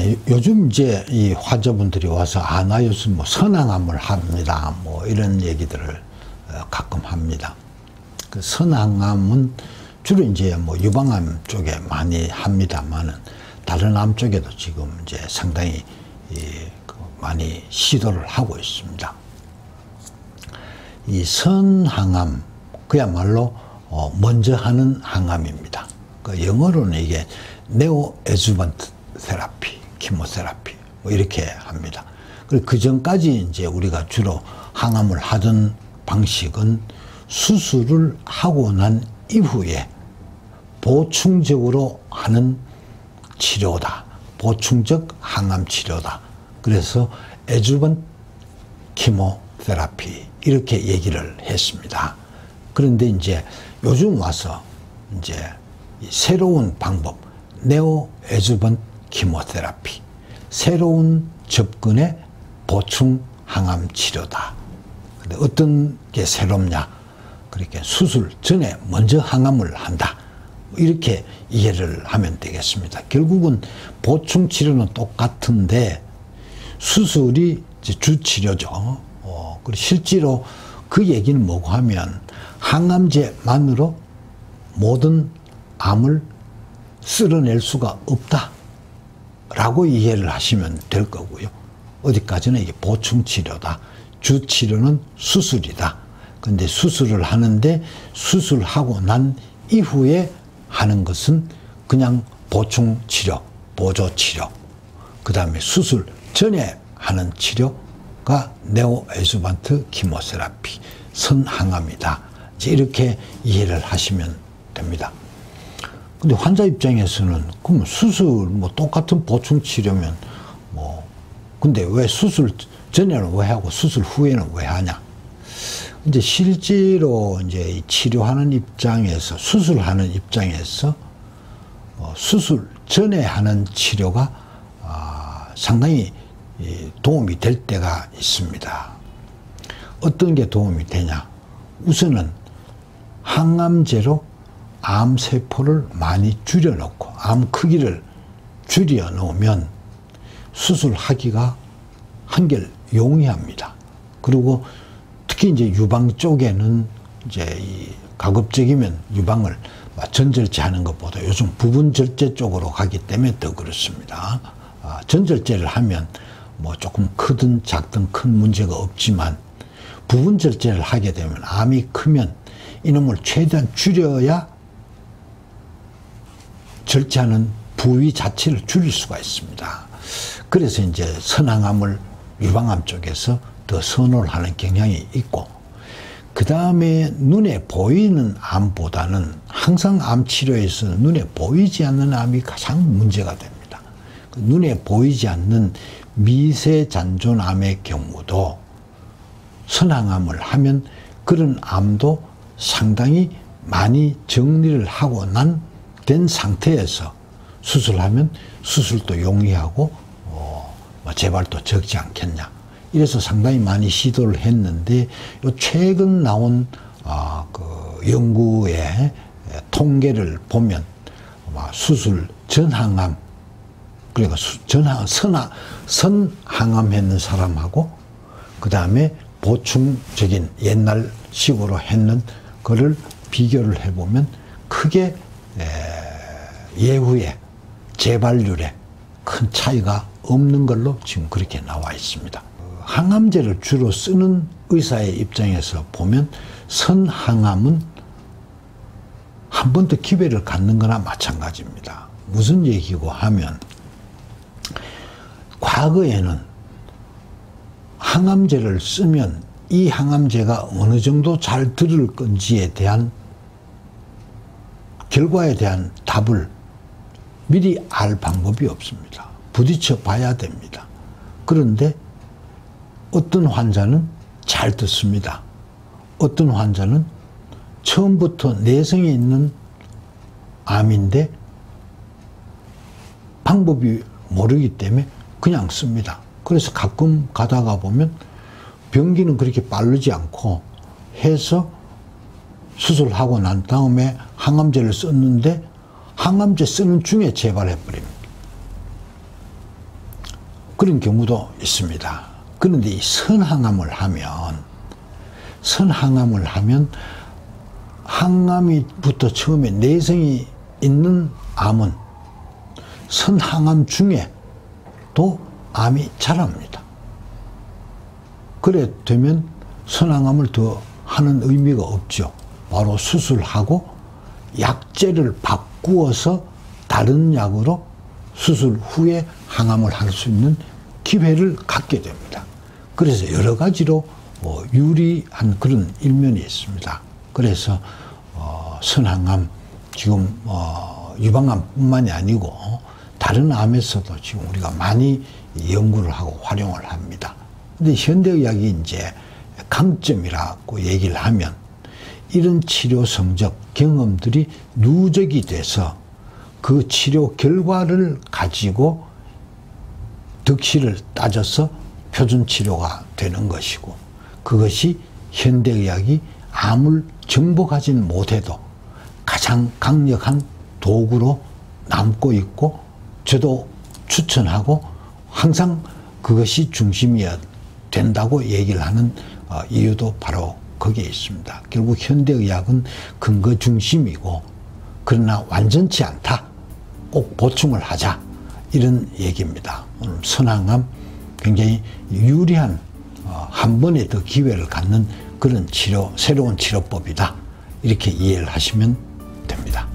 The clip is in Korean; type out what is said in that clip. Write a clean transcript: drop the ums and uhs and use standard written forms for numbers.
예, 요즘 이제 이 환자분들이 와서 나 요즘 뭐 선항암을 합니다. 뭐 이런 얘기들을 가끔 합니다. 그 선항암은 주로 이제 뭐 유방암 쪽에 많이 합니다만은 다른 암 쪽에도 지금 이제 상당히 많이 시도를 하고 있습니다. 이 선항암 그야말로 먼저 하는 항암입니다. 그 영어로는 이게 네오 에주번트 테라피, 키모테라피 뭐 이렇게 합니다. 그리고 그 전까지 이제 우리가 주로 항암을 하던 방식은 수술을 하고 난 이후에 보충적으로 하는 치료다. 보충적 항암 치료다. 그래서 에주번트 키모테라피 이렇게 얘기를 했습니다. 그런데 이제 요즘 와서 이제 새로운 방법 네오 에주번트 키모테라피 새로운 접근의 보충 항암 치료다. 근데 어떤 게 새롭냐? 그렇게 수술 전에 먼저 항암을 한다. 이렇게 이해를 하면 되겠습니다. 결국은 보충 치료는 똑같은데 수술이 이제 주 치료죠. 그리고 실제로 그 얘기는 뭐고 하면 항암제만으로 모든 암을 쓸어낼 수가 없다 라고 이해를 하시면 될 거고요. 어디까지나 이게 보충 치료다. 주 치료는 수술이다. 근데 수술을 하는데 수술하고 난 이후에 하는 것은 그냥 보충 치료, 보조 치료. 그 다음에 수술 전에 하는 치료가 네오 에주번트 키모테라피, 선항암이다. 이렇게 이해를 하시면 됩니다. 근데 환자 입장에서는 그럼 수술 뭐 똑같은 보충 치료면 뭐 근데 왜 수술 전에는 왜 하고 수술 후에는 왜 하냐? 이제 실제로 이제 치료하는 입장에서 수술하는 입장에서 수술 전에 하는 치료가 상당히 도움이 될 때가 있습니다. 어떤 게 도움이 되냐? 우선은 항암제로 암세포를 많이 줄여놓고 암 크기를 줄여 놓으면 수술하기가 한결 용이합니다. 그리고 특히 이제 유방 쪽에는 이제 가급적이면 유방을 전절제 하는 것보다 요즘 부분절제 쪽으로 가기 때문에 더 그렇습니다. 전절제를 하면 뭐 조금 크든 작든 큰 문제가 없지만 부분절제를 하게 되면 암이 크면 이놈을 최대한 줄여야 절제하는 부위 자체를 줄일 수가 있습니다. 그래서 이제 선항암을 유방암 쪽에서 더 선호를 하는 경향이 있고, 그 다음에 눈에 보이는 암보다는 항상 암 치료에서 눈에 보이지 않는 암이 가장 문제가 됩니다. 눈에 보이지 않는 미세잔존암의 경우도 선항암을 하면 그런 암도 상당히 많이 정리를 하고 된 상태에서 수술하면 수술도 용이하고 재발도 적지 않겠냐. 이래서 상당히 많이 시도를 했는데 요 최근 나온 그 연구의 통계를 보면 수술 전항암 그러니까 선항암 했는 사람하고 그 다음에 보충적인 옛날 식으로 했는 거를 비교를 해보면 크게 예후에 재발률에 큰 차이가 없는 걸로 지금 그렇게 나와 있습니다. 항암제를 주로 쓰는 의사의 입장에서 보면 선항암은 한 번 더 기회를 갖는 거나 마찬가지입니다. 무슨 얘기고 하면 과거에는 항암제를 쓰면 이 항암제가 어느 정도 잘 들을 건지에 대한 결과에 대한 답을 미리 알 방법이 없습니다. 부딪혀 봐야 됩니다. 그런데 어떤 환자는 잘 듣습니다. 어떤 환자는 처음부터 내성이 있는 암인데 방법이 모르기 때문에 그냥 씁니다. 그래서 가끔 가다가 보면 병기는 그렇게 빠르지 않고 해서 수술하고 난 다음에 항암제를 썼는데 항암제 쓰는 중에 재발해버립니다. 그런 경우도 있습니다. 그런데 이 선항암을 하면 항암이부터 처음에 내성이 있는 암은 선항암 중에도 암이 자랍니다. 그래 되면 선항암을 더 하는 의미가 없죠. 바로 수술하고 약제를 바꾸어서 다른 약으로 수술 후에 항암을 할 수 있는 기회를 갖게 됩니다. 그래서 여러 가지로 유리한 그런 일면이 있습니다. 그래서 선항암 지금 유방암뿐만이 아니고 다른 암에서도 지금 우리가 많이 연구를 하고 활용을 합니다. 근데 현대의학이 이제 강점이라고 얘기를 하면 이런 치료 성적, 경험들이 누적이 돼서 그 치료 결과를 가지고 득실을 따져서 표준 치료가 되는 것이고, 그것이 현대의학이 암을 정복하진 못해도 가장 강력한 도구로 남고 있고, 저도 추천하고 항상 그것이 중심이어야 된다고 얘기를 하는 이유도 바로 거기에 있습니다. 결국 현대의학은 근거 중심이고, 그러나 완전치 않다. 꼭 보충을 하자. 이런 얘기입니다. 오늘 선항암 굉장히 유리한 한 번에 더 기회를 갖는 그런 새로운 치료법이다. 이렇게 이해를 하시면 됩니다.